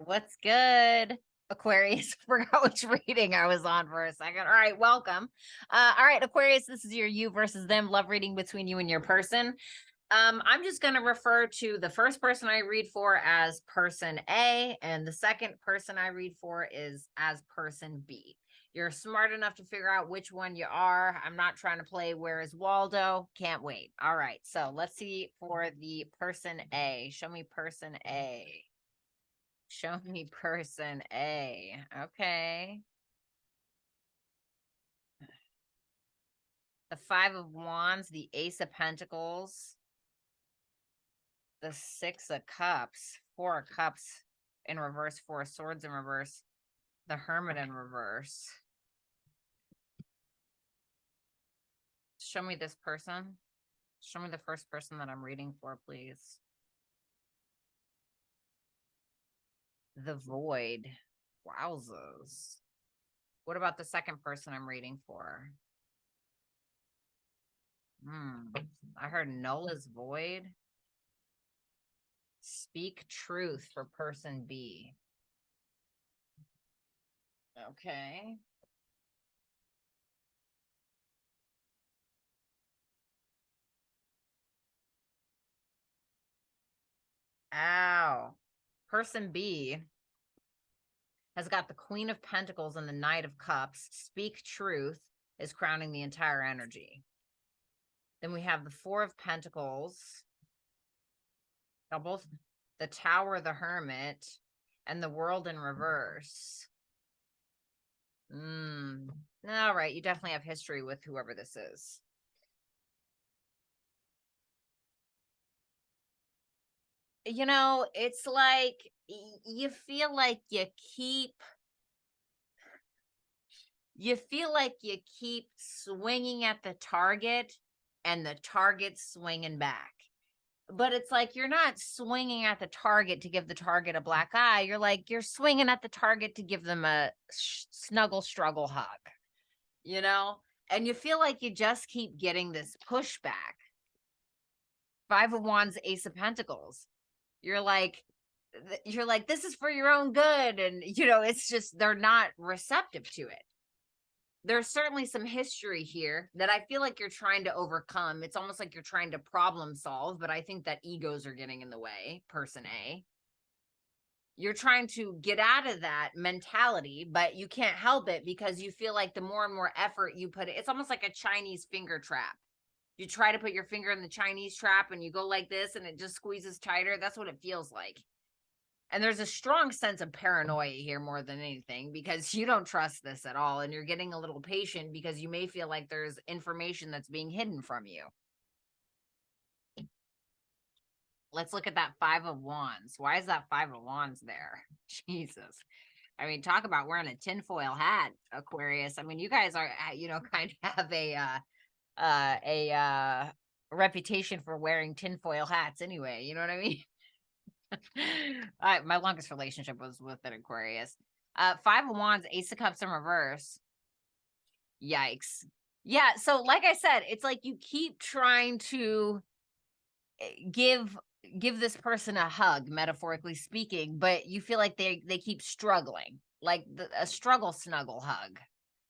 What's good? Aquarius, forgot which reading I was on for a second. All right, welcome. All right, Aquarius, this is your you versus them love reading between you and your person. I'm just going to refer to the first person I read for as person A, and the second person I read for is as person B. You're smart enough to figure out which one you are. I'm not trying to play Where is Waldo? Can't wait. All right, so let's see for the person A. Show me person A. Show me person A. Okay. The Five of Wands, the Ace of Pentacles, the Six of Cups, Four of Cups in reverse, Four of Swords in reverse, the Hermit in reverse. Show me this person. Show me the first person that I'm reading for, please. The Void. Wowzers. What about the second person I'm reading for? I heard Nola's Void. Speak truth for person B. Okay. Ow. Person B has got the Queen of Pentacles and the Knight of Cups. Speak truth is crowning the entire energy. Then we have the Four of Pentacles. Both the Tower, the Hermit, and the World in reverse. All right, you definitely have history with whoever this is. You know, it's like you feel like you keep swinging at the target and the target's swinging back. But it's like you're not swinging at the target to give the target a black eye. You're swinging at the target to give them a snuggle struggle hug, you know? And you feel like you just keep getting this pushback. Five of Wands, Ace of Pentacles. You're like, this is for your own good. And, it's just, they're not receptive to it. There's certainly some history here that I feel like you're trying to overcome. It's almost like you're trying to problem solve, but I think that egos are getting in the way, person A. You're trying to get out of that mentality, but you can't help it because you feel like the more and more effort you put it's almost like a Chinese finger trap. You try to put your finger in the Chinese trap and you go like this and it just squeezes tighter. That's what it feels like. And there's a strong sense of paranoia here more than anything because you don't trust this at all. And you're getting a little patient because you may feel like there's information that's being hidden from you. Let's look at that Five of Wands. Why is that Five of Wands there? Jesus. I mean, talk about wearing a tinfoil hat, Aquarius. I mean, you guys are, kind of have a reputation for wearing tinfoil hats anyway. You know what I mean? My longest relationship was with an Aquarius. Five of Wands, Ace of Cups in reverse. Yikes. Yeah, so like I said, it's like you keep trying to give this person a hug, metaphorically speaking, but you feel like they keep struggling, like a struggle snuggle hug.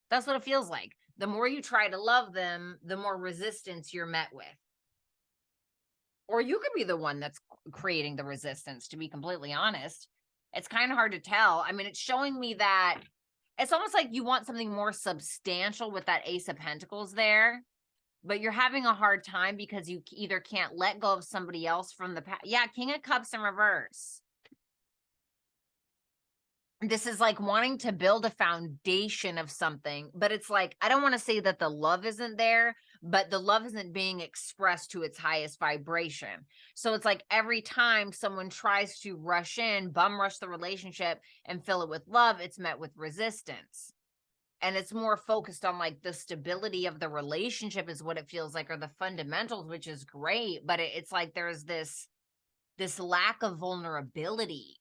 That's what it feels like. The more you try to love them, the more resistance you're met with. Or you could be the one that's creating the resistance, to be completely honest. It's kind of hard to tell. I mean, it's showing me that it's almost like you want something more substantial with that Ace of Pentacles there, but you're having a hard time because you either can't let go of somebody else from the past. Yeah, King of Cups in reverse. This is like wanting to build a foundation of something, but it's like, I don't want to say that the love isn't there, but the love isn't being expressed to its highest vibration. So it's like every time someone tries to rush in, bum rush the relationship and fill it with love, it's met with resistance. And it's more focused on like the stability of the relationship is what it feels like, or the fundamentals, which is great. But it's like there's this lack of vulnerability.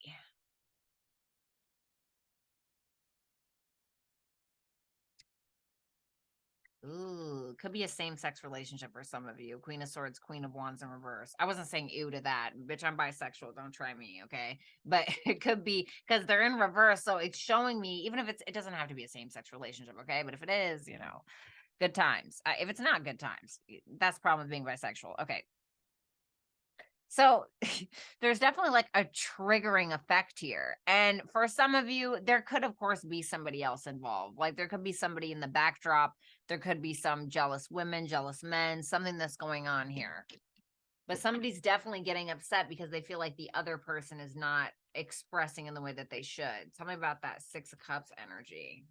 Ooh, could be a same-sex relationship for some of you. Queen of Swords, Queen of Wands in reverse. I wasn't saying ew to that. Bitch, I'm bisexual. Don't try me, okay? But it could be because they're in reverse. So it's showing me, even if it doesn't have to be a same-sex relationship, okay? But if it is, good times. If it's not good times, that's the problem with being bisexual. Okay. So there's definitely like a triggering effect here. And for some of you, there could, of course, be somebody else involved. Like there could be somebody in the backdrop. There could be some jealous women, jealous men, something that's going on here. But somebody's definitely getting upset because they feel like the other person is not expressing in the way that they should. Tell me about that Six of Cups energy.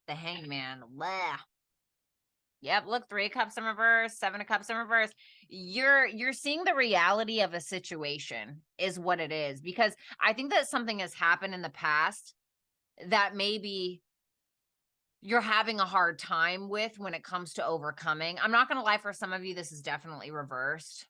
The Hangman. Blah. Yep, look, 3 of Cups in reverse, 7 of Cups in reverse. You're seeing the reality of a situation is what it is, because I think that something has happened in the past that maybe you're having a hard time with when it comes to overcoming. I'm not going to lie, for some of you this is definitely reversed.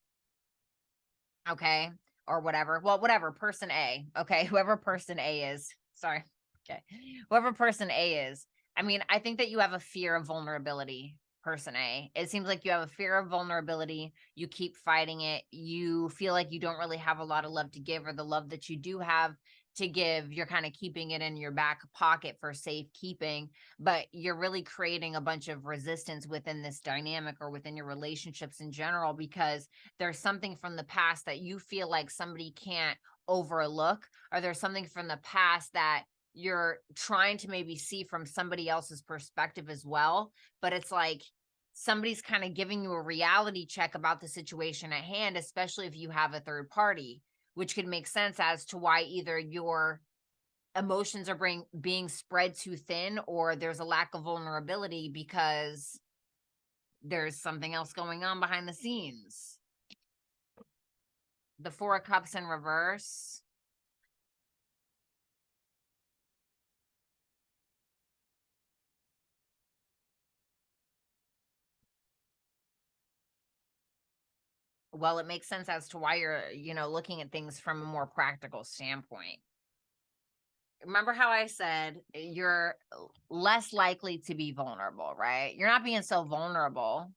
Okay? Or whatever. Well, whatever, person A, okay? Whoever person A is. Sorry. Okay. Whoever person A is. I mean, I think that you have a fear of vulnerability. Person A. It seems like you have a fear of vulnerability. You keep fighting it. You feel like you don't really have a lot of love to give, or the love that you do have to give, you're kind of keeping it in your back pocket for safekeeping, but you're really creating a bunch of resistance within this dynamic or within your relationships in general, because there's something from the past that you feel like somebody can't overlook, or there's something from the past that you're trying to maybe see from somebody else's perspective as well. But it's like somebody's kind of giving you a reality check about the situation at hand, especially if you have a third party, which could make sense as to why either your emotions are being spread too thin, or there's a lack of vulnerability because there's something else going on behind the scenes. The 4 of Cups in reverse. Well, it makes sense as to why you're, looking at things from a more practical standpoint. Remember how I said you're less likely to be vulnerable, right? You're not being so vulnerable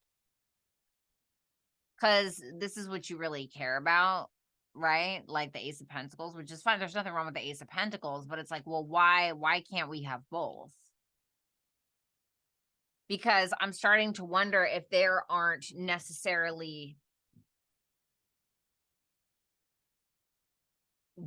because this is what you really care about, right? Like the Ace of Pentacles, which is fine. There's nothing wrong with the Ace of Pentacles, but it's like, well, why can't we have both? Because I'm starting to wonder if there aren't necessarily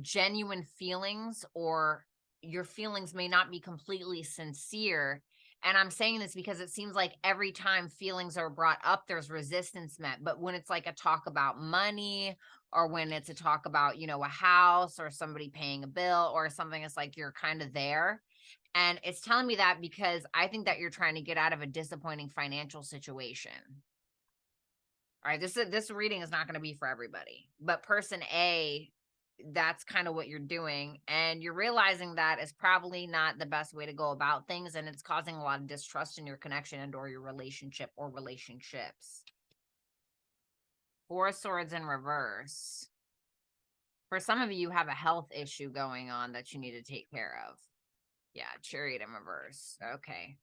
genuine feelings, or your feelings may not be completely sincere. And I'm saying this because it seems like every time feelings are brought up, there's resistance met. But when it's like a talk about money, or when it's a talk about, a house or somebody paying a bill or something, it's like you're kind of there. And it's telling me that because I think that you're trying to get out of a disappointing financial situation. All right, this reading is not going to be for everybody, but person A, that's kind of what you're doing, and you're realizing that is probably not the best way to go about things, and it's causing a lot of distrust in your connection and or your relationship or relationships. 4 of Swords in reverse. For some of you, you have a health issue going on that you need to take care of. Yeah, Chariot in reverse. Okay.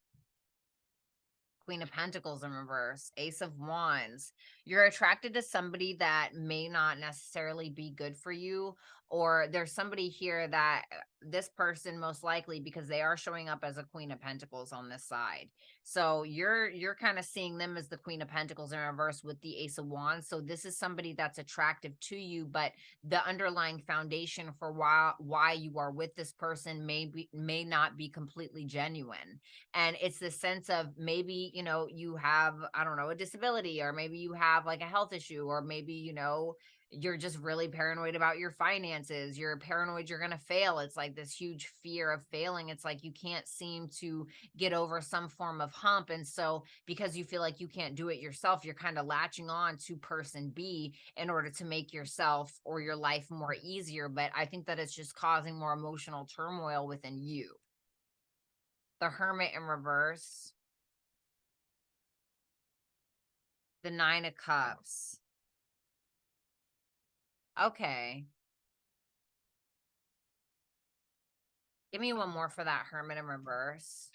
Queen of Pentacles in reverse, Ace of Wands. You're attracted to somebody that may not necessarily be good for you, or there's somebody here that this person most likely, because they are showing up as a Queen of Pentacles on this side. So you're kind of seeing them as the Queen of Pentacles in reverse with the Ace of Wands. So this is somebody that's attractive to you, but the underlying foundation for why you are with this person may not be completely genuine. And it's the sense of maybe, you have, I don't know, a disability, or maybe you have like a health issue, or maybe, you're just really paranoid about your finances. You're paranoid you're going to fail. It's like this huge fear of failing. It's like you can't seem to get over some form of hump. And so because you feel like you can't do it yourself, you're kind of latching on to person B in order to make yourself or your life more easier. But I think that it's just causing more emotional turmoil within you. The Hermit in reverse. The 9 of Cups. Okay. Give me one more for that Hermit in reverse.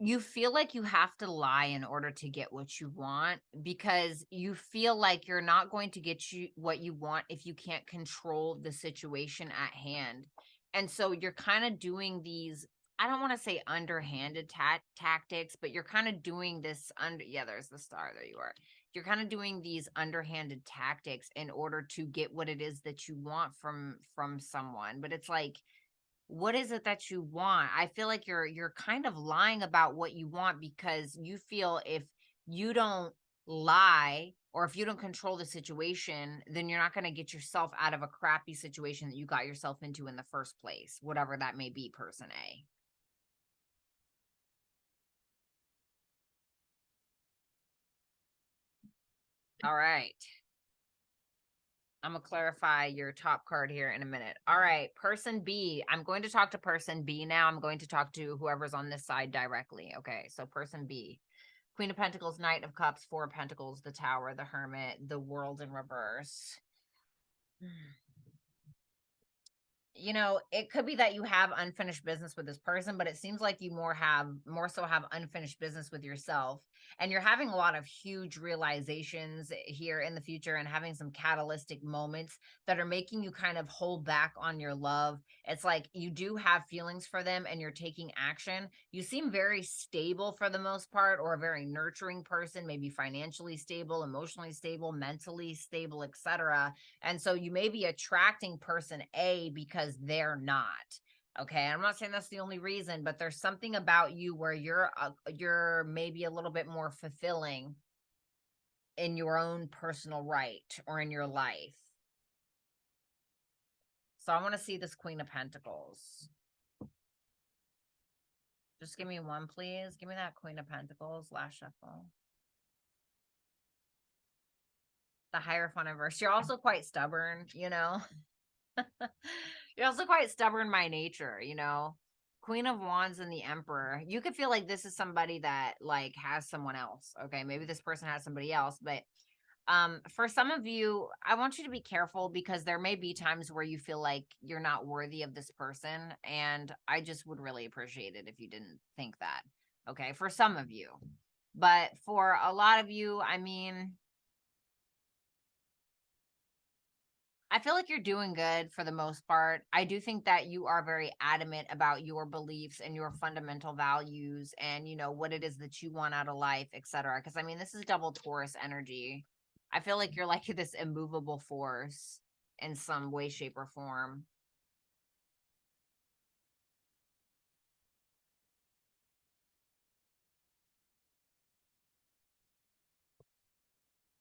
you feel like you have to lie in order to get what you want, because you feel like you're not going to get you what you want if you can't control the situation at hand. And so you're kind of doing these, I don't want to say underhanded tactics, but you're kind of doing this yeah, there's the star, there you are. You're kind of doing these underhanded tactics in order to get what it is that you want from someone. But it's like, what is it that you want? I feel like you're kind of lying about what you want, because you feel if you don't lie, or if you don't control the situation, then you're not going to get yourself out of a crappy situation that you got yourself into in the first place, whatever that may be, person A. All right. I'm going to clarify your top card here in a minute. All right, person B. I'm going to talk to person B now. I'm going to talk to whoever's on this side directly. Okay, so person B. Queen of Pentacles, Knight of Cups, Four of Pentacles, the Tower, the Hermit, the World in reverse. You know, it could be that you have unfinished business with this person, but it seems like you more so have unfinished business with yourself. And you're having a lot of huge realizations here in the future, and having some catalytic moments that are making you kind of hold back on your love. It's like you do have feelings for them and you're taking action. You seem very stable for the most part, or a very nurturing person, maybe financially stable, emotionally stable, mentally stable, etc. And so you may be attracting person A because they're not. Okay, I'm not saying that's the only reason, but there's something about you where you're maybe a little bit more fulfilling in your own personal right, or in your life. So I want to see this Queen of Pentacles. Just give me one, please. Give me that Queen of Pentacles, last shuffle. The Hierophant in reverse. You're also quite stubborn, you know. You're also quite stubborn by nature, you know. Queen of Wands and the Emperor. You could feel like this is somebody that like has someone else. Okay, maybe this person has somebody else, but for some of you, I want you to be careful, because there may be times where you feel like you're not worthy of this person, and I just would really appreciate it if you didn't think that. Okay, for some of you. But for a lot of you, I mean, I feel like you're doing good for the most part. I do think that you are very adamant about your beliefs and your fundamental values, and you know what it is that you want out of life, etc. Because I mean, this is double Taurus energy. I feel like you're like this immovable force in some way, shape, or form.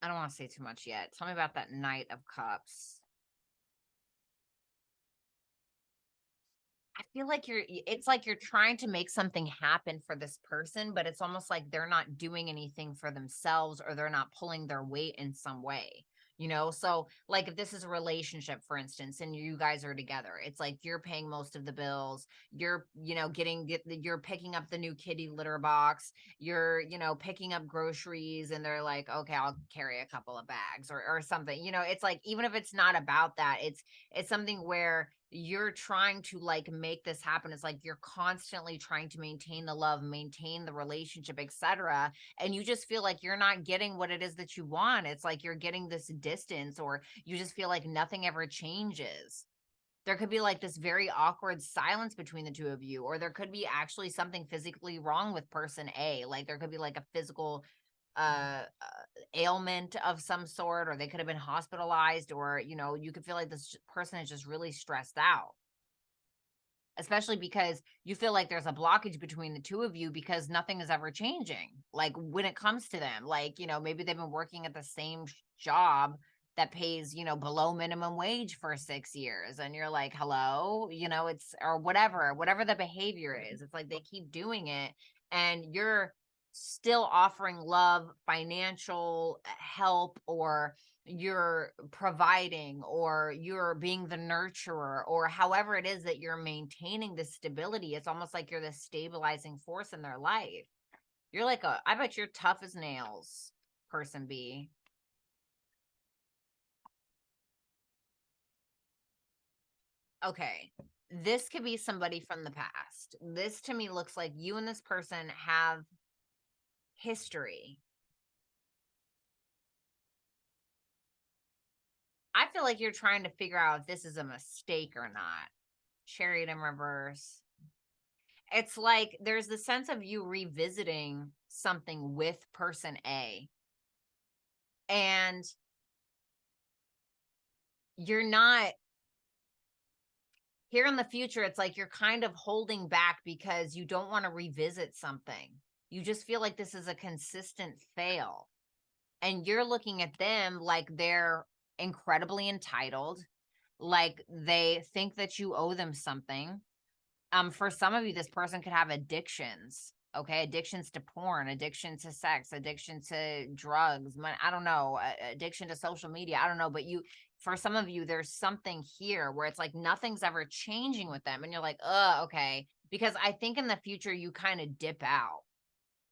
I don't want to say too much yet. Tell me about that Knight of Cups. I feel like it's like you're trying to make something happen for this person, but it's almost like they're not doing anything for themselves, or they're not pulling their weight in some way, you know? So, like, if this is a relationship, for instance, and you guys are together, it's like you're paying most of the bills, you're, you know, you're picking up the new kitty litter box, you're, you know, picking up groceries, and they're like, okay, I'll carry a couple of bags, or something, you know? It's like, even if it's not about that, it's something where you're trying to like make this happen. It's like you're constantly trying to maintain the love, maintain the relationship, etc. And you just feel like you're not getting what it is that you want. It's like you're getting this distance, or you just feel like nothing ever changes. There could be like this very awkward silence between the two of you, or there could be actually something physically wrong with person A. Like there could be like a physical ailment of some sort, or they could have been hospitalized, or you know, you could feel like this person is just really stressed out, especially because you feel like there's a blockage between the two of you, because nothing is ever changing, like when it comes to them. Like, you know, maybe they've been working at the same job that pays, you know, below minimum wage for 6 years, and you're like, hello, you know, it's, or whatever the behavior is, it's like they keep doing it, and you're still offering love, financial help, or you're providing, or you're being the nurturer, or however it is that you're maintaining this stability. It's almost like you're the stabilizing force in their life. You're like I bet you're tough as nails, person B. Okay. this could be somebody from the past. This to me looks like you and this person have history. I feel like you're trying to figure out if this is a mistake or not. Chariot in reverse. It's like there's the sense of you revisiting something with person A. And you're not here in the future. It's like you're kind of holding back because you don't want to revisit something. You just feel like this is a consistent fail. And you're looking at them like they're incredibly entitled, like they think that you owe them something. For some of you, this person could have addictions. Okay, addictions to porn, addiction to sex, addiction to drugs. I don't know, addiction to social media. I don't know, but for some of you, there's something here where it's like nothing's ever changing with them, and you're like, okay. Because I think in the future you kind of dip out,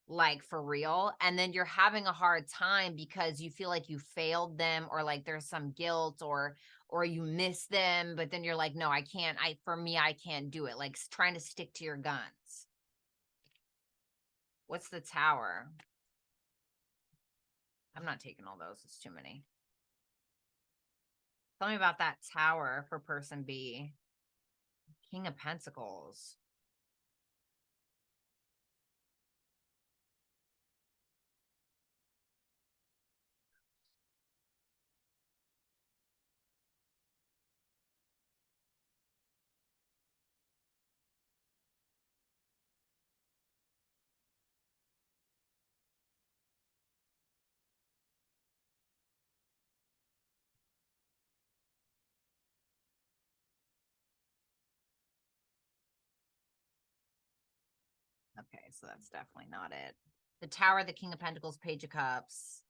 like for real, and then you're having a hard time because you feel like you failed them, or like there's some guilt, or you miss them, but then you're like, no, I can't. For me, I can't do it. Like trying to stick to your guns. What's the Tower? I'm not taking all those. It's too many. Tell me about that Tower for person B. King of Pentacles. Okay, so that's definitely not it. The Tower, the King of Pentacles, Page of Cups.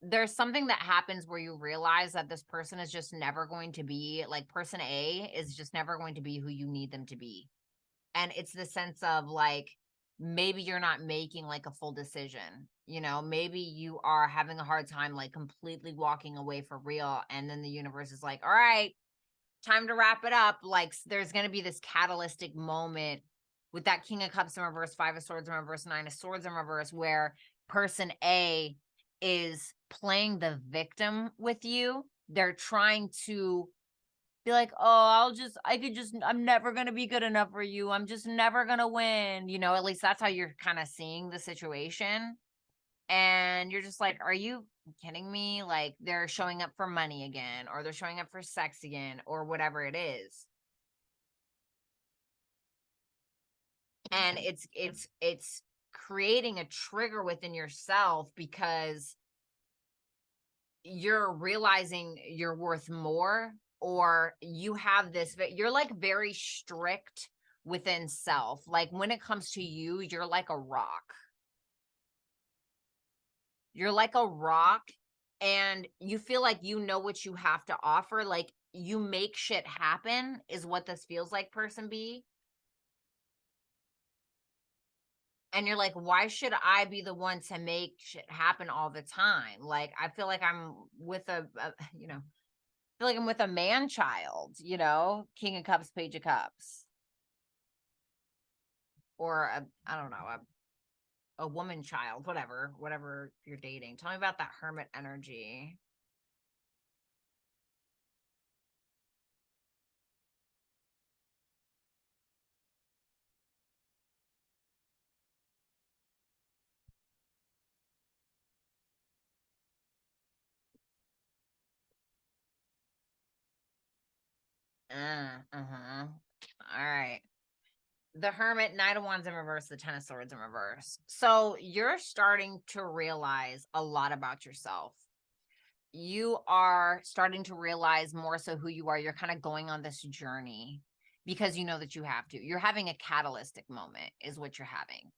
There's something that happens where you realize that this person is just never going to be, like, person A is just never going to be who you need them to be. And it's the sense of like, maybe you're not making like a full decision, maybe you are having a hard time like completely walking away for real. And then the universe is like, all right, time to wrap it up. Like there's going to be this catalytic moment with that King of Cups in reverse, Five of Swords in reverse, Nine of Swords in reverse, where person A is playing the victim with you. They're trying to be like, oh, I'm never going to be good enough for you. I'm just never going to win. At least that's how you're kind of seeing the situation. And you're just like, are you kidding me? Like they're showing up for money again, or they're showing up for sex again, or whatever it is. And it's creating a trigger within yourself because you're realizing you're worth more, or you have this, you're like very strict within self. Like when it comes to you, you're like a rock. You're like a rock, and you feel like you know what you have to offer. Like you make shit happen is what this feels like, person B. And you're like, why should I be the one to make shit happen all the time? Like I feel like I'm with feel like I'm with a man child, King of Cups, Page of Cups, or I don't know, a woman child, whatever you're dating. Tell me about that Hermit energy. Uh-huh. All right. The Hermit, Knight of Wands in reverse, the Ten of Swords in reverse. So you're starting to realize a lot about yourself. You are starting to realize more so who you are. You're kind of going on this journey because you know that you have to. You're having a catalytic moment is what you're having.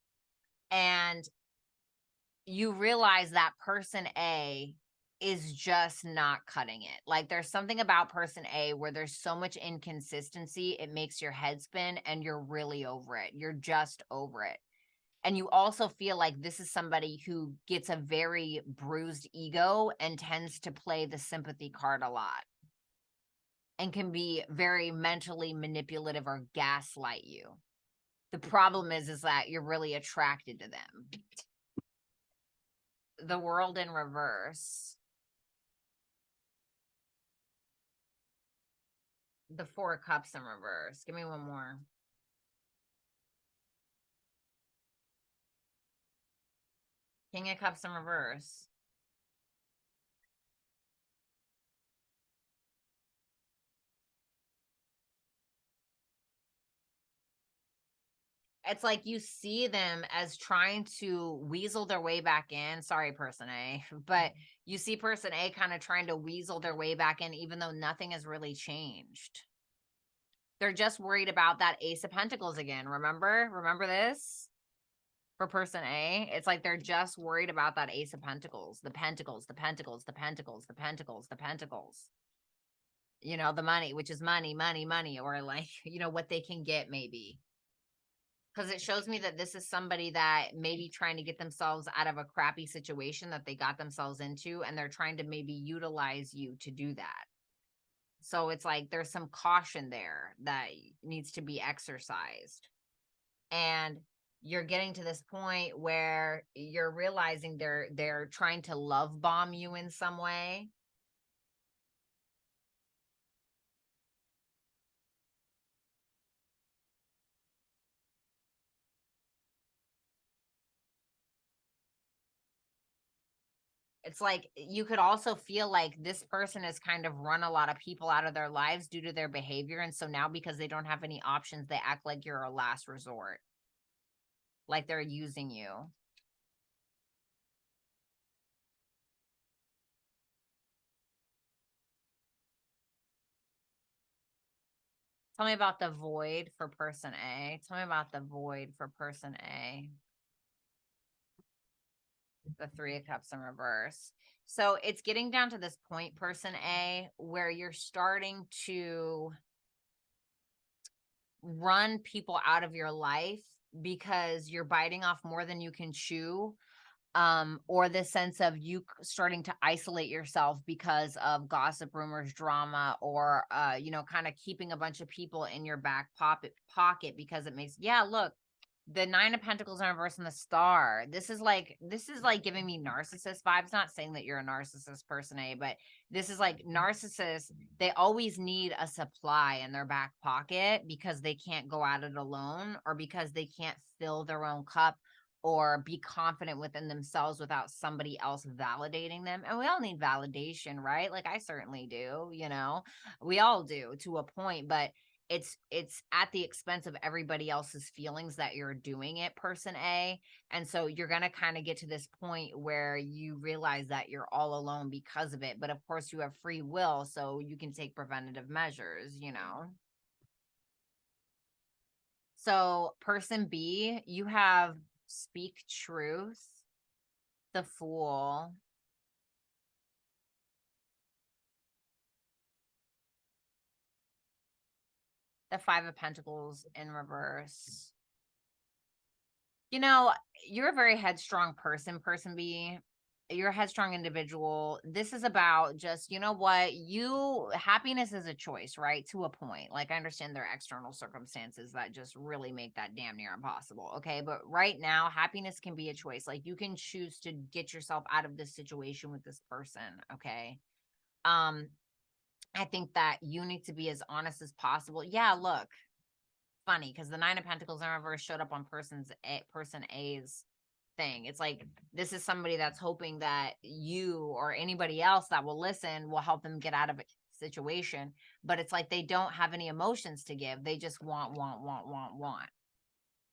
And you realize that person A is just not cutting it. Like there's something about person A where there's so much inconsistency, it makes your head spin and you're really over it. You're just over it. And you also feel like this is somebody who gets a very bruised ego and tends to play the sympathy card a lot. and can be very mentally manipulative or gaslight you. The problem is that you're really attracted to them. The World in reverse. The Four of Cups in reverse. Give me one more. King of Cups in reverse. It's like you see them as trying to weasel their way back in. Sorry, person A, but you see person A kind of trying to weasel their way back in, even though nothing has really changed. They're just worried about that Ace of Pentacles again. Remember this? For person A, it's like they're just worried about that Ace of Pentacles, the Pentacles, the Pentacles, the Pentacles, the Pentacles, the Pentacles. You know, the money, which is money, money, money, or like, you know, what they can get maybe. Because it shows me that this is somebody that may be trying to get themselves out of a crappy situation that they got themselves into, and they're trying to maybe utilize you to do that. So it's like there's some caution there that needs to be exercised. And you're getting to this point where you're realizing they're trying to love bomb you in some way. It's like you could also feel like this person has kind of run a lot of people out of their lives due to their behavior. And so now because they don't have any options, they act like you're a last resort, like they're using you. Tell me about the void for person A. Tell me about the void for person A. The Three of Cups in reverse. So it's getting down to this point, person A, where you're starting to run people out of your life because you're biting off more than you can chew, or the sense of you starting to isolate yourself because of gossip, rumors, drama, or you know, kind of keeping a bunch of people in your back pocket because it makes, yeah, look, the Nine of Pentacles in reverse and the Star. This is like giving me narcissist vibes. Not saying that you're a narcissist person A, but this is like narcissists. They always need a supply in their back pocket because they can't go at it alone, or because they can't fill their own cup or be confident within themselves without somebody else validating them. And we all need validation, right? Like I certainly do, you know, we all do to a point, but it's at the expense of everybody else's feelings that you're doing it, person A. And so you're going to kind of get to this point where you realize that you're all alone because of it. But of course you have free will, so you can take preventative measures, you know. So person B, you have speak truth, the Fool, the Five of Pentacles in reverse. You know, you're a very headstrong person, person B. You're a headstrong individual. This is about just, you know what, happiness is a choice, right? To a point. Like I understand there are external circumstances that just really make that damn near impossible. Okay. But right now, happiness can be a choice. Like you can choose to get yourself out of this situation with this person. Okay. Um, I think that you need to be as honest as possible. Yeah, look, funny because the Nine of Pentacles in reverse showed up on person A's thing. It's like this is somebody that's hoping that you or anybody else that will listen will help them get out of a situation, but it's like they don't have any emotions to give. They just want. I want,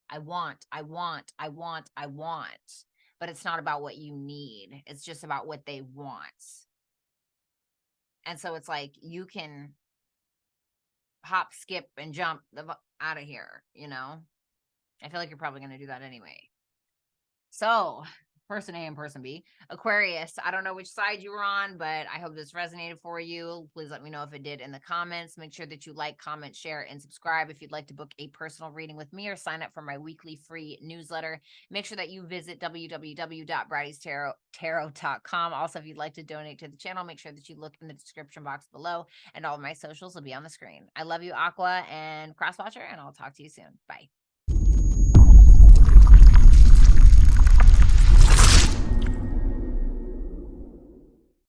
I want, I want, I want. But it's not about what you need. It's just about what they want. And so it's like you can hop, skip, and jump out of here, you know? I feel like you're probably going to do that anyway. So person A and person B. Aquarius, I don't know which side you were on, but I hope this resonated for you. Please let me know if it did in the comments. Make sure that you like, comment, share, and subscribe. If you'd like to book a personal reading with me or sign up for my weekly free newsletter, make sure that you visit www.brattystarot.com. Also, if you'd like to donate to the channel, make sure that you look in the description box below, and all of my socials will be on the screen. I love you, Aqua and Crosswatcher, and I'll talk to you soon. Bye.